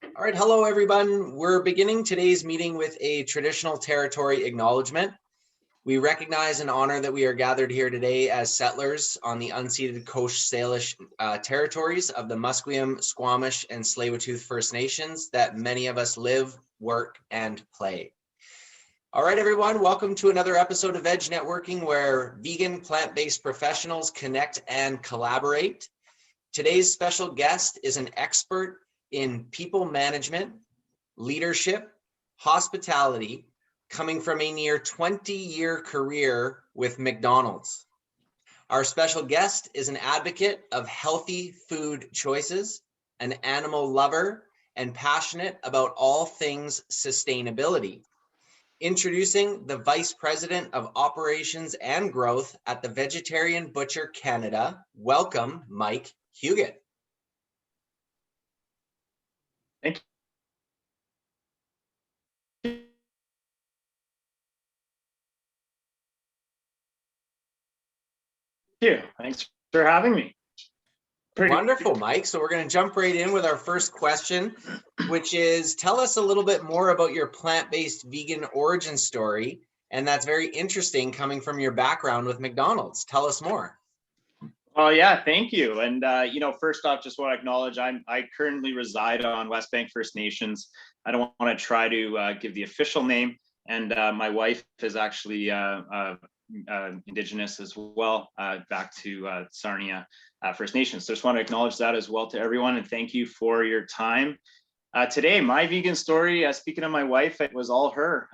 All right, hello everyone. We're beginning today's meeting with a traditional territory acknowledgement. We recognize and honor that we are gathered here today as settlers on the unceded Coast Salish territories of the Musqueam, Squamish, and Tsleil-Waututh First Nations that many of us live, work, and play. All right, everyone, welcome to another episode of Veg Networking, where vegan, plant-based professionals connect and collaborate. Today's special guest is an expert in people management, leadership, hospitality, coming from a near 20-year career with McDonald's. Our special guest is an advocate of healthy food choices, an animal lover, and passionate about all things sustainability. Introducing the Vice President of Operations and Growth at the Vegetarian Butcher Canada, welcome, Mike Huget. Thank you. Thanks for having me. Wonderful, Mike. So we're going to jump right in with our first question, which is, tell us a little bit more about your plant-based vegan origin story. And that's very interesting coming from your background with McDonald's. Tell us more. Well, yeah, thank you. And, first off, just want to acknowledge I currently reside on West Bank First Nations. I don't want to try to give the official name. And my wife is actually Indigenous as well, back to Sarnia First Nations. So just want to acknowledge that as well to everyone. And thank you for your time. Today, my vegan story, speaking of my wife, it was all her.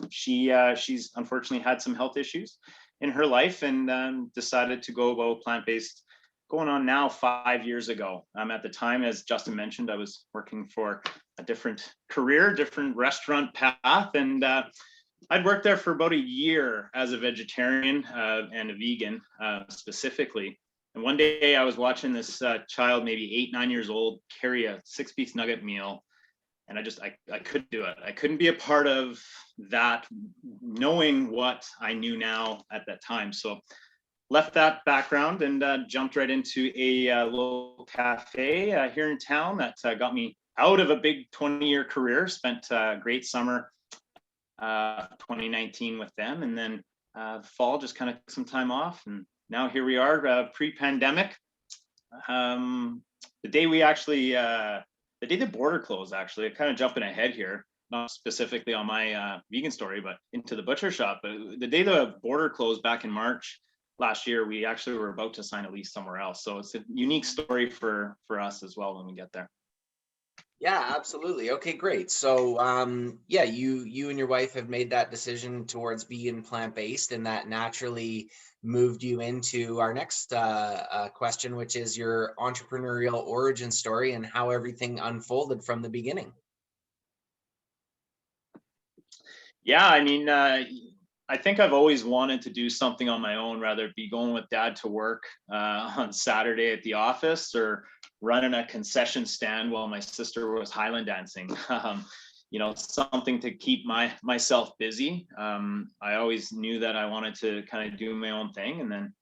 She's unfortunately had some health issues in her life and decided to go about plant-based going on now 5 years ago. At the time, as Justin mentioned, I was working for a different career, different restaurant path. And I'd worked there for about a year as a vegetarian and a vegan specifically. And one day I was watching this child, maybe 8-9 years old, carry a 6-piece nugget meal. And I couldn't do it. I couldn't be a part of that, knowing what I knew now at that time. So left that background and jumped right into a local cafe here in town that got me out of a big 20-year career. Spent a great summer 2019 with them, and then fall just kind of took some time off, and now here we are pre-pandemic. The day we actually the day the border closed, actually, kind of jumping ahead here, not specifically on my vegan story, but into the butcher shop. But the day the border closed back in March last year, we actually were about to sign a lease somewhere else. So it's a unique story for us as well when we get there. Yeah, absolutely. Okay, great. So yeah, you and your wife have made that decision towards vegan plant-based, and that naturally moved you into our next question, which is your entrepreneurial origin story and how everything unfolded from the beginning. Yeah, I mean, I think I've always wanted to do something on my own, rather it be going with dad to work on Saturday at the office or running a concession stand while my sister was Highland dancing. Something to keep myself busy. I always knew that I wanted to kind of do my own thing. And then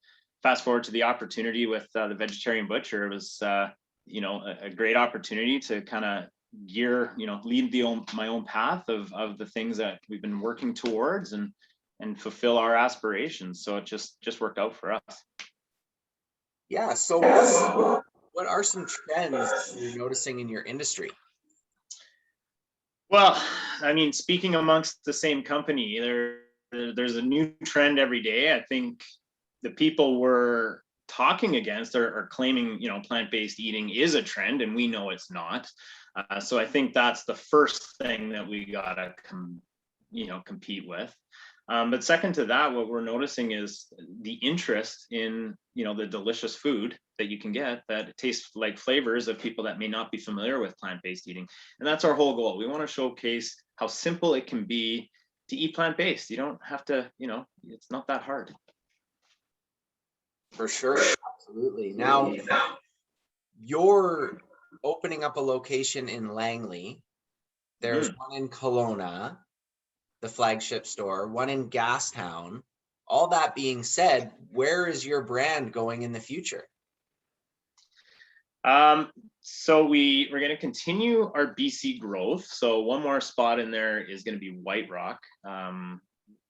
fast forward to the opportunity with the Vegetarian Butcher. It was, a great opportunity to kind of lead my own path of the things that we've been working towards and fulfill our aspirations. So it just worked out for us. Yeah. So what are some trends you're noticing in your industry? Well, I mean, speaking amongst the same company, there's a new trend every day. I think the people we're talking against are claiming, plant-based eating is a trend, and we know it's not. So I think that's the first thing that we gotta compete with. But second to that, what we're noticing is the interest in, the delicious food that you can get that tastes like flavors of people that may not be familiar with plant-based eating. And that's our whole goal. We want to showcase how simple it can be to eat plant-based. You don't have to, it's not that hard. For sure. Absolutely. Now, you're opening up a location in Langley. There's one in Kelowna, the flagship store, one in Gastown. All that being said, where is your brand going in the future? So we're going to continue our BC growth. So one more spot in there is going to be White Rock,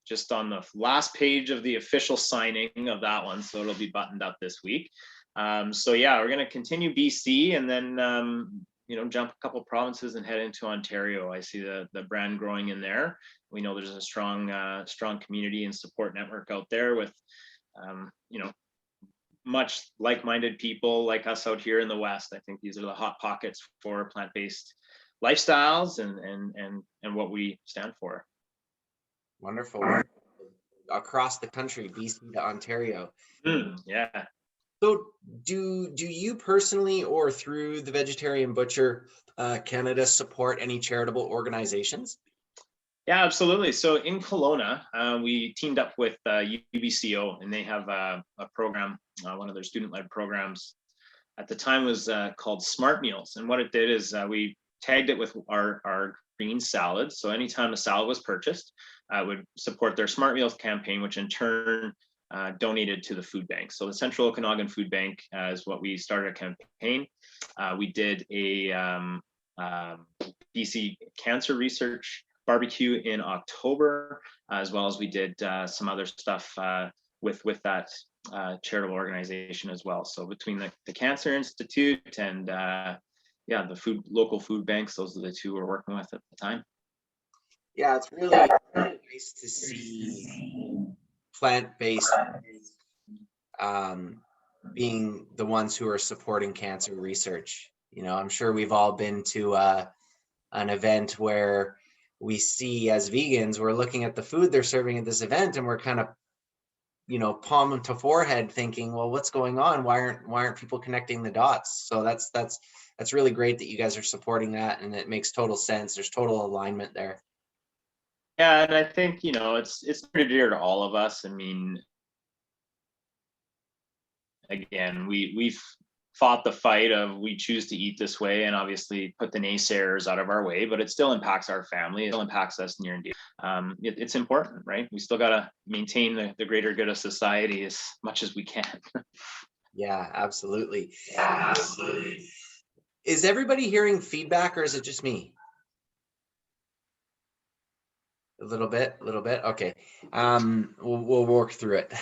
just on the last page of the official signing of that one. So it'll be buttoned up this week. So yeah, we're going to continue BC and then, jump a couple provinces and head into Ontario. I see the brand growing in there. We know there's a strong community and support network out there with, much like-minded people like us out here in the West. I think these are the hot pockets for plant-based lifestyles and what we stand for. Wonderful. Across the country, BC to Ontario. Yeah. So do you personally or through the Vegetarian Butcher Canada support any charitable organizations? Yeah, absolutely. So in Kelowna, we teamed up with UBCO, and they have a program, one of their student-led programs. At the time was called Smart Meals, and what it did is we tagged it with our green salads. So anytime a salad was purchased, would support their Smart Meals campaign, which in turn donated to the food bank. So the Central Okanagan Food Bank is what we started a campaign. We did a BC cancer research barbecue in October, as well as we did some other stuff with that charitable organization as well. So between the Cancer Institute and the local food banks, those are the two we're working with at the time. Yeah, it's really nice to see plant-based being the ones who are supporting cancer research. I'm sure we've all been to an event where we see, as vegans, we're looking at the food they're serving at this event and we're kind of, palm to forehead thinking, well, what's going on? Why aren't people connecting the dots? So that's really great that you guys are supporting that, and it makes total sense. There's total alignment there. Yeah, and I think, it's pretty dear to all of us. I mean, again, we've fought the fight of we choose to eat this way and obviously put the naysayers out of our way, but it still impacts our family. It still impacts us near and dear. It's important, right? We still got to maintain the greater good of society as much as we can. Yeah, absolutely. Is everybody hearing feedback or is it just me? A little bit. Okay. We'll work through it.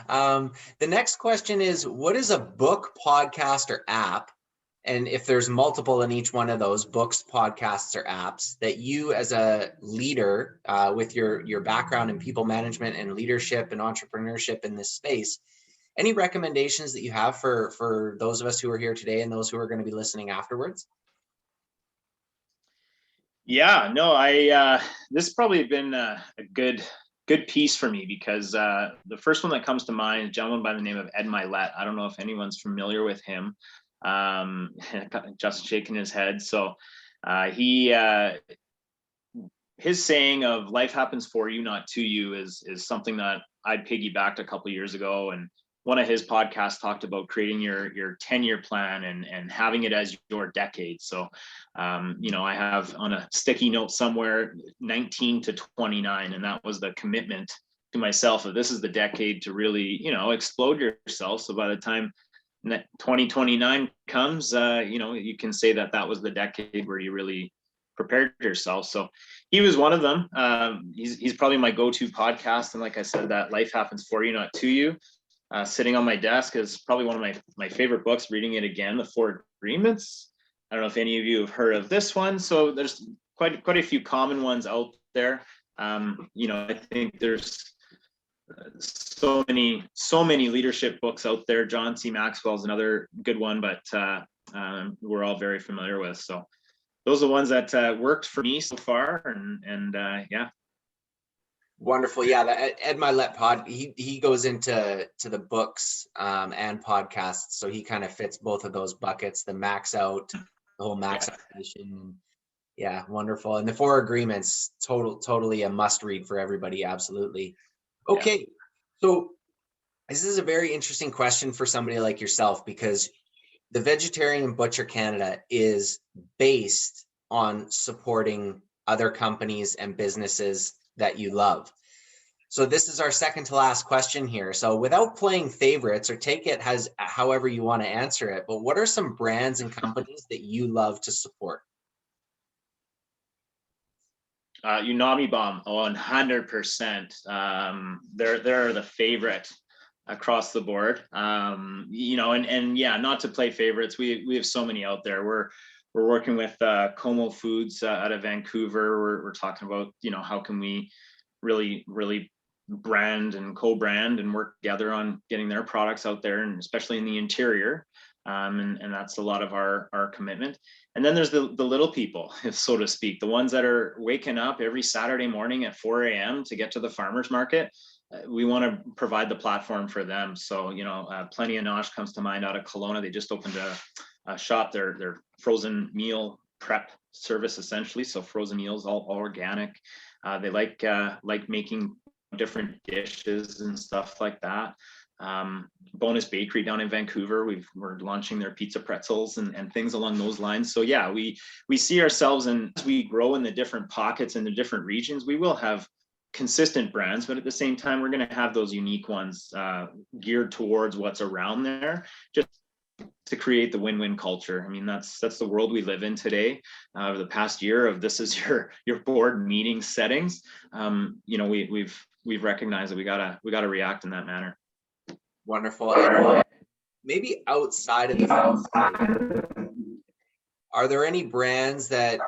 The next question is, what is a book, podcast, or app? And if there's multiple in each one of those books, podcasts, or apps that you as a leader with your background in people management and leadership and entrepreneurship in this space, any recommendations that you have for those of us who are here today and those who are going to be listening afterwards? Yeah, no, this has probably been a good piece for me because the first one that comes to mind is a gentleman by the name of Ed Milet. I don't know if anyone's familiar with him. Just shaking his head. So his saying of "life happens for you, not to you" is something that I piggybacked a couple of years ago, and one of his podcasts talked about creating your 10-year plan and having it as your decade. So, I have on a sticky note somewhere 19 to 29, and that was the commitment to myself of this is the decade to really, explode yourself. So by the time 2029 comes, you can say that was the decade where you really prepared yourself. So he was one of them. He's probably my go-to podcast. And like I said, that life happens for you, not to you. Sitting on my desk is probably one of my favorite books, reading it again, The Four Agreements. I don't know if any of you have heard of this one. So there's quite a few common ones out there. I think there's so many leadership books out there. John C. Maxwell's another good one, but we're all very familiar with. So those are the ones that worked for me so far, and yeah. Wonderful. Yeah, the Ed Milet pod, he goes into the books and podcasts, so he kind of fits both of those buckets, the max out, the whole max out edition. Yeah, wonderful. And the Four Agreements, totally a must read for everybody. Absolutely. Okay, so this is a very interesting question for somebody like yourself, because the Vegetarian Butcher Canada is based on supporting other companies and businesses that you love. So this is our second to last question here. So without playing favorites, or take it as however you want to answer it, but what are some brands and companies that you love to support? Unami Bomb, 100%. They're the favorite across the board. You know, and yeah, not to play favorites. We have so many out there. We're working with Como Foods out of Vancouver. We're talking about, you know, how can we really brand and co-brand and work together on getting their products out there, and especially in the interior. And that's a lot of our commitment. And then there's the little people, so to speak, the ones that are waking up every Saturday morning at 4 a.m. to get to the farmer's market. We want to provide the platform for them. So, you know, Plenty of Nosh comes to mind out of Kelowna. They just opened a shop, their frozen meal prep service, essentially. So frozen meals, all organic. They like making different dishes and stuff like that. Bonus Bakery down in Vancouver, we're launching their pizza pretzels and things along those lines. So yeah, we see ourselves, and as we grow in the different pockets and the different regions, we will have consistent brands, but at the same time, we're going to have those unique ones geared towards what's around there, just to create the win-win culture. I mean, that's the world we live in today. Over the past year of this is your board meeting settings. You know, we've recognized that we gotta react in that manner. Wonderful. And maybe outside of the, are there any brands that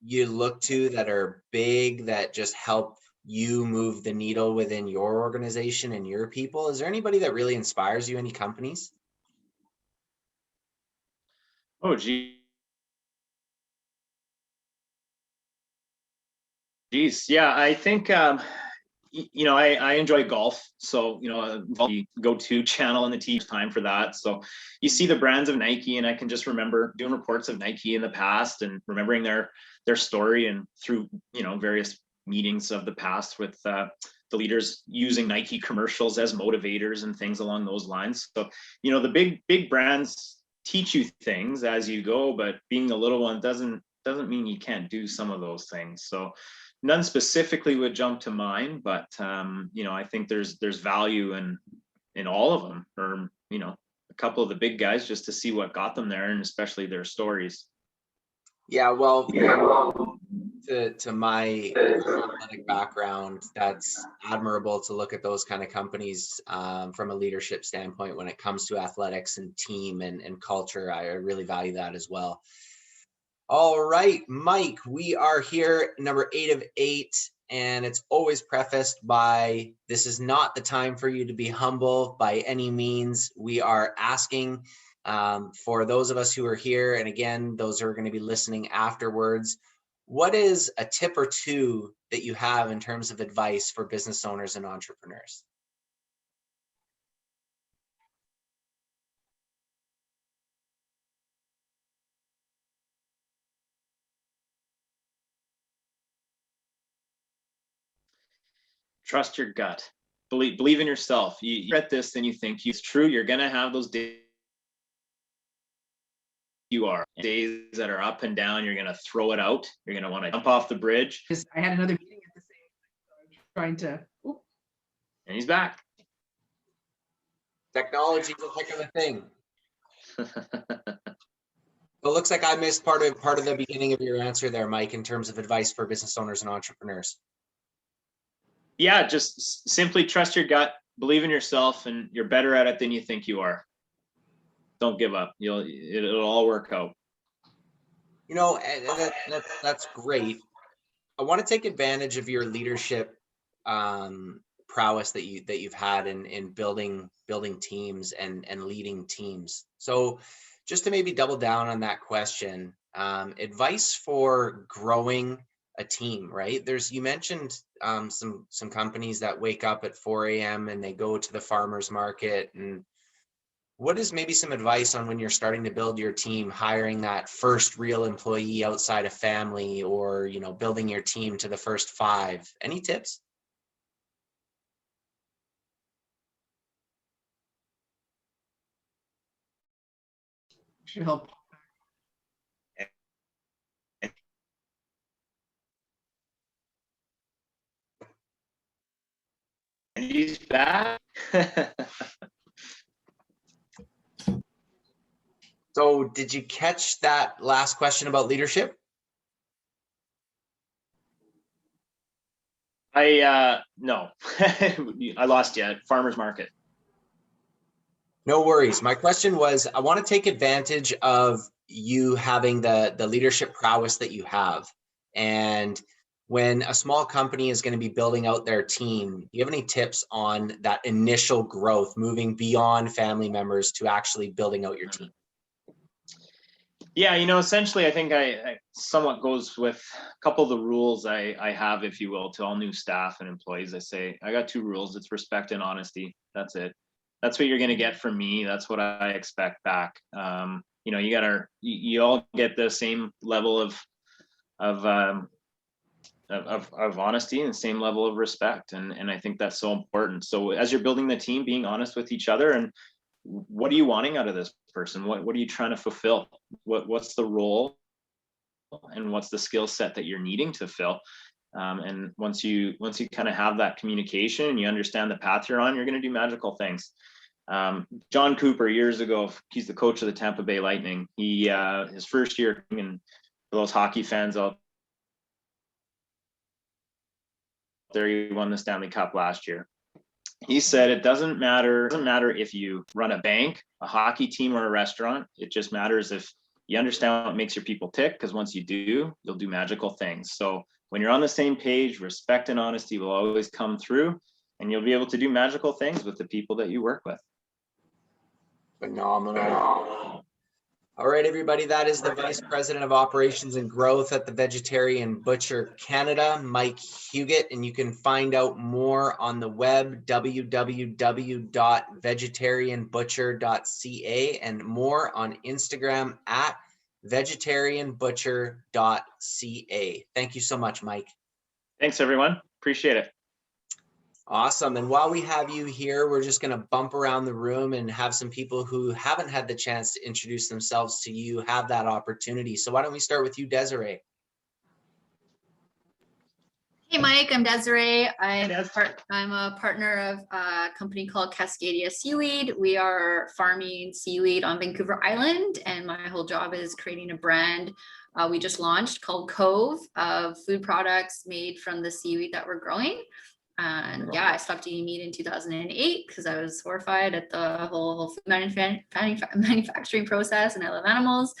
you look to that are big, that just help you move the needle within your organization and your people? Is there anybody that really inspires you? Any companies? Oh, geez. Yeah, I think, you know, I enjoy golf. So, you know, the go-to channel in the team's time for that. So you see the brands of Nike, and I can just remember doing reports of Nike in the past and remembering their story, and through, you know, various meetings of the past with the leaders using Nike commercials as motivators and things along those lines. So, you know, the big brands teach you things as you go, but being the little one doesn't mean you can't do some of those things. So none specifically would jump to mind, but you know, I think there's value in all of them, or, you know, a couple of the big guys, just to see what got them there, and especially their stories. Yeah, well, to my athletic background, that's admirable to look at those kind of companies from a leadership standpoint when it comes to athletics and team and culture. I really value that as well. All right, Mike, we are here, number 8 of 8, and it's always prefaced by, this is not the time for you to be humble by any means. We are asking for those of us who are here, and again, those who are going to be listening afterwards, what is a tip or two that you have in terms of advice for business owners and entrepreneurs? Trust your gut. Believe in yourself. You read this and you think it's true. You're gonna have those days. You are days that are up and down. You're gonna throw it out. You're gonna want to jump off the bridge. Because I had another meeting at the same time, so I was trying to. Ooh. And he's back. Technology is a heck of a thing. It looks like I missed part of the beginning of your answer there, Mike, in terms of advice for business owners and entrepreneurs. Yeah, just simply trust your gut, believe in yourself, and you're better at it than you think you are. Don't give up. It'll all work out. You know, that's great. I want to take advantage of your leadership prowess that you've had in building teams and leading teams. So just to maybe double down on that question, advice for growing a team, right? You mentioned some companies that wake up at 4 a.m. and they go to the farmer's market. And what is maybe some advice on when you're starting to build your team, hiring that first real employee outside of family, or, you know, building your team to the first 5? Any tips? Should help. He's back. So did you catch that last question about leadership? No, I lost you at farmer's market. No worries. My question was, I want to take advantage of you having the leadership prowess that you have. And when a small company is going to be building out their team, do you have any tips on that initial growth, moving beyond family members to actually building out your team? Yeah, essentially, I think I somewhat goes with a couple of the rules I have, if you will, to all new staff and employees. I say, I got two rules. It's respect and honesty. That's it. That's what you're going to get from me. That's what I expect back. You all get the same level of honesty and the same level of respect. And I think that's so important. So as you're building the team, being honest with each other, and what are you wanting out of this person? What are you trying to fulfill? What's the role and what's the skill set that you're needing to fill? And once you kind of have that communication and you understand the path you're on, you're going to do magical things. John Cooper, years ago, he's the coach of the Tampa Bay Lightning. He his first year, and for those hockey fans out there, he won the Stanley Cup last year. He said, it doesn't matter if you run a bank, a hockey team, or a restaurant. It just matters if you understand what makes your people tick, because once you do, you'll do magical things. So when you're on the same page, respect and honesty will always come through, and you'll be able to do magical things with the people that you work with. Phenomenal. All right, everybody, that is the Vice President of Operations and Growth at the Vegetarian Butcher Canada, Mike Huget, and you can find out more on the web, www.vegetarianbutcher.ca, and more on Instagram at vegetarianbutcher.ca. Thank you so much, Mike. Thanks, everyone. Appreciate it. Awesome. And while we have you here, we're just going to bump around the room and have some people who haven't had the chance to introduce themselves to you have that opportunity. So why don't we start with you, Desiree? Hey, Mike, I'm Desiree. I'm a partner of a company called Cascadia Seaweed. We are farming seaweed on Vancouver Island, and my whole job is creating a brand we just launched called Cove of food products made from the seaweed that we're growing. And yeah, I stopped eating meat in 2008 because I was horrified at the whole food manufacturing process, and I love animals.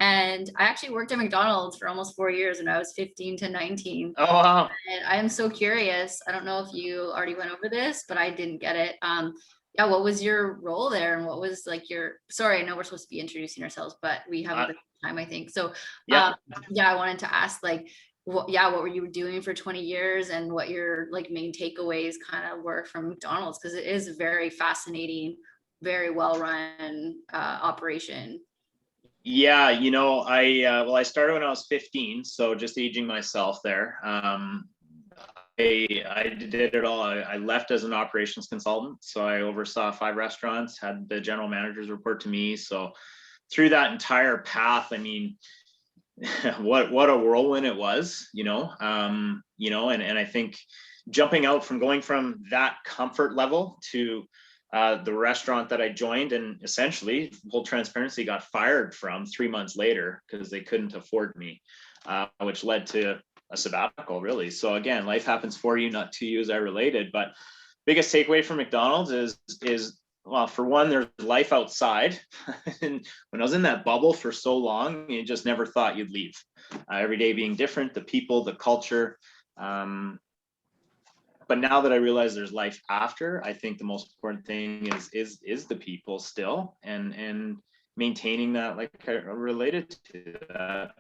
And I actually worked at McDonald's for almost 4 years when I was 15 to 19. Oh, wow. And I am so curious. I don't know if you already went over this, but I didn't get it. Yeah, what was your role there, and what was like sorry, I know we're supposed to be introducing ourselves, but we have a bit of time, I think. So yeah, I wanted to ask, like, what were you doing for 20 years and what your like main takeaways kind of were from McDonald's, because it is a very fascinating, very well run operation. Yeah, I started when I was 15, so just aging myself there. I did it all. I left as an operations consultant, so I oversaw 5 restaurants, had the general managers report to me. So through that entire path, I mean, what a whirlwind it was, and I think going from that comfort level to the restaurant that I joined, and essentially, full transparency, got fired from 3 months later because they couldn't afford me, which led to a sabbatical, really. So again, life happens for you, not to you, as I related. But biggest takeaway from McDonald's is well, for one, there's life outside. And when I was in that bubble for so long, you just never thought you'd leave. Every day being different, the people, the culture. But now that I realize there's life after, I think the most important thing is the people still, and maintaining that, like I related to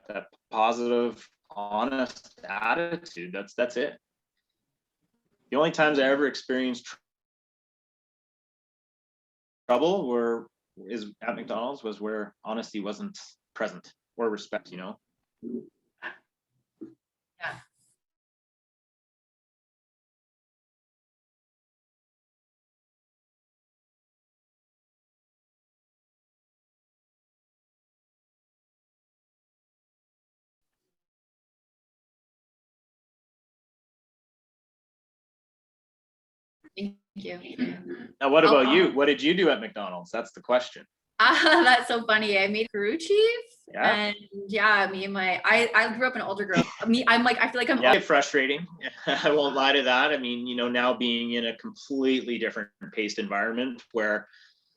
that positive, honest attitude. That's it. The only times I ever experienced trouble is at McDonald's was where honesty wasn't present, or respect, Yeah. Thank you. Now, what Oh, about you? What did you do at McDonald's? That's the question. That's so funny. I made crew chief. Yeah. And yeah, me and I grew up in Aldergrove. I feel like I'm Yeah, frustrating. I won't lie to that. I mean, you know, now being in a completely different paced environment where,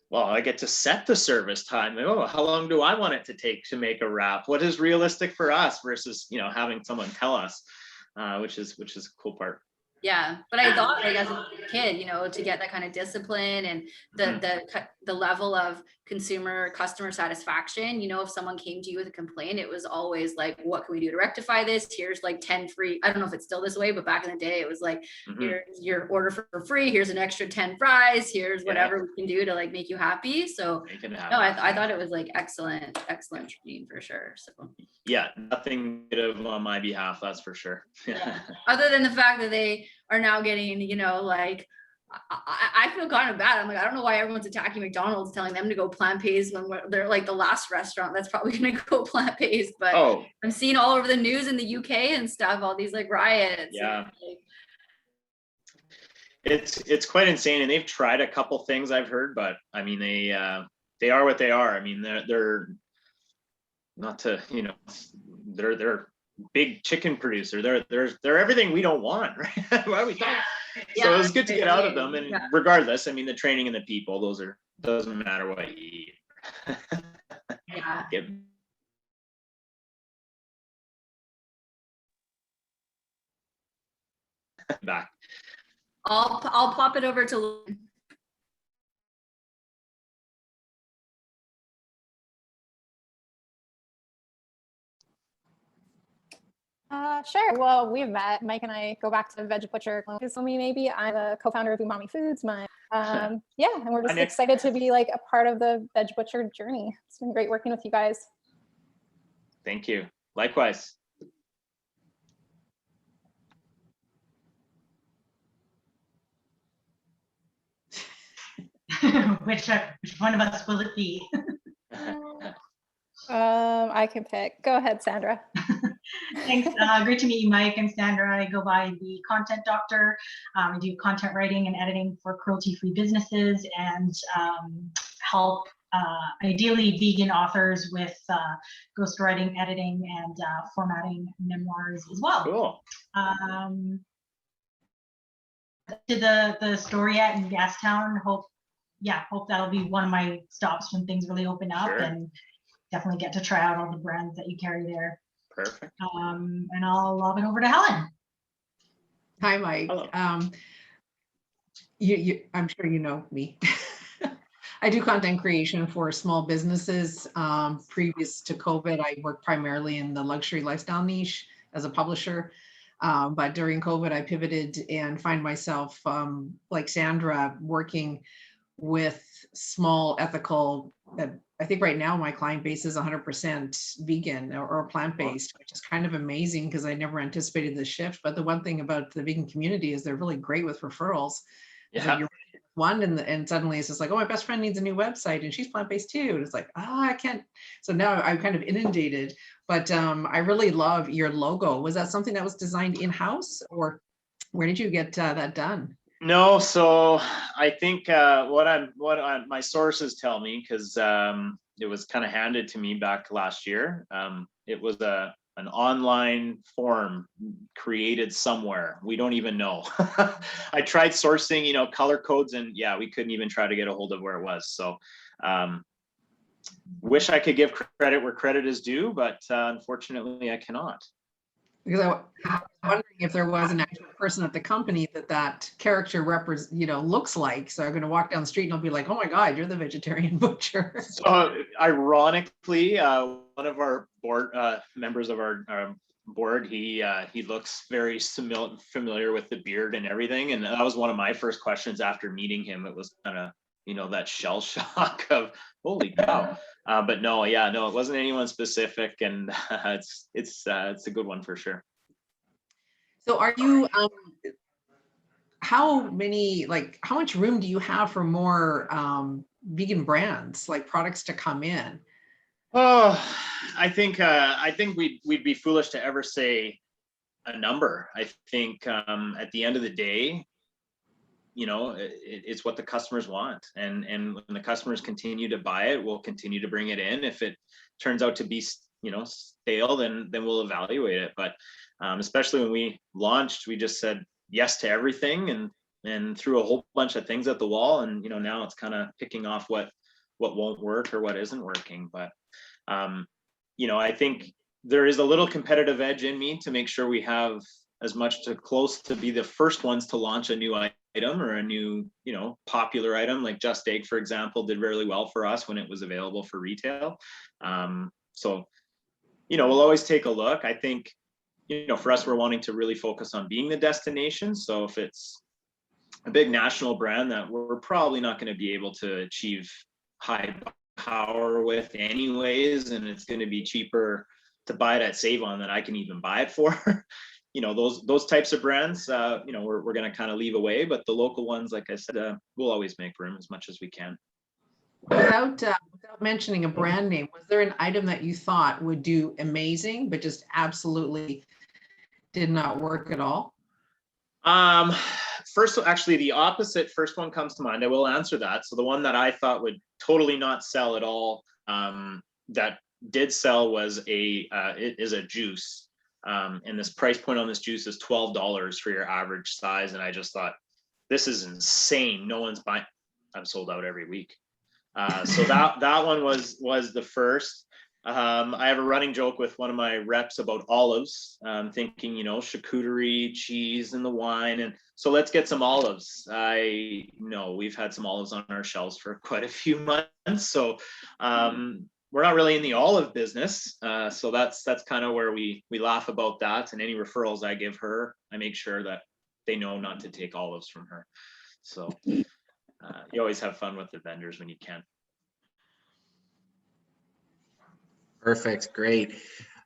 well, I get to set the service time. Oh, how long do I want it to take to make a wrap? What is realistic for us versus, you know, having someone tell us, which is a cool part. Yeah, but I thought, like, as a kid, you know, to get that kind of discipline and the level of customer satisfaction, you know, if someone came to you with a complaint, it was always like, what can we do to rectify this? Here's like 10 free. I don't know if it's still this way, but back in the day, it was like, here's your order for free. Here's an extra 10 fries. Here's whatever we can do to like make you happy. So no, I thought it was like excellent training for sure. So yeah, nothing negative on my behalf, that's for sure. Yeah. Other than the fact that they are now getting, you know, like I feel kind of bad. I'm like, I don't know why everyone's attacking McDonald's, telling them to go plant-based when they're like the last restaurant that's probably going to go plant-based. But I'm seeing all over the news in the UK and stuff, all these like riots. Yeah. It's quite insane, and they've tried a couple things I've heard, but I mean they are what they are. I mean they're not to, you know, they're big chicken producer. They're everything we don't want, right? Why we talk? So it's good to get out of them, and regardless, I mean the training and the people, doesn't matter what you eat. Yeah. Back. I'll pop it over to Sure. Well, we've met. Mike and I go back to Veg Butcher. Maybe I'm a co-founder of Umami Foods. Yeah, and we're just excited to be like a part of the Veg Butcher journey. It's been great working with you guys. Thank you. Likewise. Which one of us will it be? I can pick. Go ahead, Sandra. Thanks. Great to meet you, Mike. I'm Sandra. I go by the Content Doctor. I do content writing and editing for cruelty-free businesses and help ideally vegan authors with ghostwriting, editing, and formatting memoirs as well. Cool. To the story at in Gastown. Hope that'll be one of my stops when things really open up, and definitely get to try out all the brands that you carry there. Perfect. And I'll lob it over to Helen. Hi, Mike. Hello. I'm sure you know me. I do content creation for small businesses. Previous to COVID, I worked primarily in the luxury lifestyle niche as a publisher. But during COVID, I pivoted and find myself, like Sandra, working with small ethical, I think right now my client base is 100% vegan or plant-based, which is kind of amazing because I never anticipated the shift. But the one thing about the vegan community is they're really great with referrals. Yeah. Like you're one and suddenly it's just like, oh, my best friend needs a new website and she's plant-based too. And it's like, I can't. So now I'm kind of inundated, but I really love your logo. Was that something that was designed in-house, or where did you get that done? No, so I think what my sources tell me, because it was kind of handed to me back last year. It was an online form created somewhere. We don't even know. I tried sourcing, you know, color codes, and yeah, we couldn't even try to get a hold of where it was. So wish I could give credit where credit is due, but unfortunately I cannot. Because I was wondering if there was an actual person at the company that character looks like. So I'm going to walk down the street and I'll be like, oh my God, you're the vegetarian butcher. So ironically, one of our board members of our board, he looks very familiar with the beard and everything. And that was one of my first questions after meeting him. It was kind of, you know, that shell shock of holy cow. But no, it wasn't anyone specific, and it's a good one for sure. So are you how much room do you have for more vegan brands, like products to come in? Oh, I think we'd be foolish to ever say a number. I think at the end of the day, you know, it's what the customers want. And when the customers continue to buy it, we'll continue to bring it in. If it turns out to be, you know, stale, then we'll evaluate it. But especially when we launched, we just said yes to everything and threw a whole bunch of things at the wall. And, you know, now it's kind of picking off what won't work or what isn't working. But, you know, I think there is a little competitive edge in me to make sure we have as much to close to be the first ones to launch a new item or a new, you know, popular item. Like Just Egg, for example, did really well for us when it was available for retail. So, you know, we'll always take a look. I think, you know, for us, we're wanting to really focus on being the destination. So if it's a big national brand that we're probably not going to be able to achieve high power with anyways, and it's going to be cheaper to buy it at Save-On than I can even buy it for. You know, those types of brands, you know, we're going to kind of leave away, but the local ones, like I said, we'll always make room as much as we can. Without mentioning a brand name, was there an item that you thought would do amazing, but just absolutely did not work at all? First, actually, the opposite first one comes to mind. I will answer that. So the one that I thought would totally not sell at all, that did sell was it is a juice. And this price point on this juice is $12 for your average size. And I just thought, this is insane. No one's buying. I'm sold out every week. So that one was the first. I have a running joke with one of my reps about olives, thinking, you know, charcuterie, cheese, and the wine. And so let's get some olives. I know we've had some olives on our shelves for quite a few months. So we're not really in the olive business. So that's kind of where we laugh about that. And any referrals I give her, I make sure that they know not to take olives from her. So you always have fun with the vendors when you can. Perfect. Great.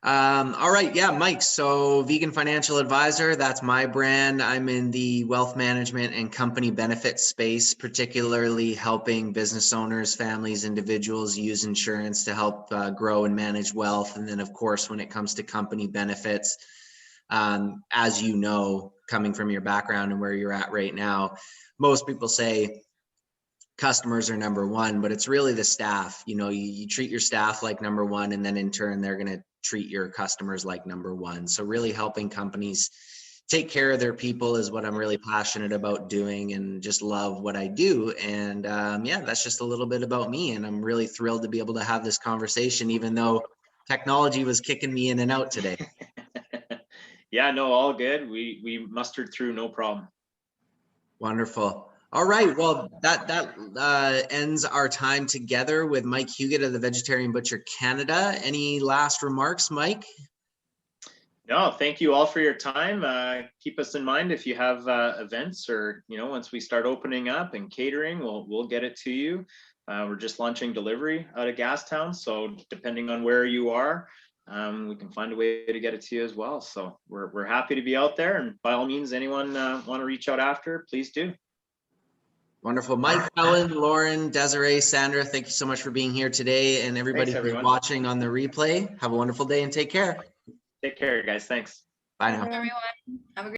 All right. Yeah, Mike. So Vegan Financial Advisor, that's my brand. I'm in the wealth management and company benefit space, particularly helping business owners, families, individuals use insurance to help grow and manage wealth. And then, of course, when it comes to company benefits, as you know, coming from your background and where you're at right now, most people say customers are number one, but it's really the staff. You know, you treat your staff like number one, and then in turn, they're going to treat your customers like number one. So really helping companies take care of their people is what I'm really passionate about doing, and just love what I do. And yeah, that's just a little bit about me. And I'm really thrilled to be able to have this conversation, even though technology was kicking me in and out today. Yeah, no, all good. We mustered through, no problem. Wonderful. All right. Well, that ends our time together with Mike Huget of the Vegetarian Butcher Canada. Any last remarks, Mike? No, thank you all for your time. Keep us in mind if you have events, or, you know, once we start opening up and catering, we'll get it to you. We're just launching delivery out of Gastown, so depending on where you are, we can find a way to get it to you as well. So we're happy to be out there, and by all means, anyone want to reach out after, please do. Wonderful. Mike, Helen, Lauren, Desiree, Sandra, thank you so much for being here today. And everybody who's watching on the replay, have a wonderful day and take care. Take care, guys. Thanks. Bye now. Everyone, have a great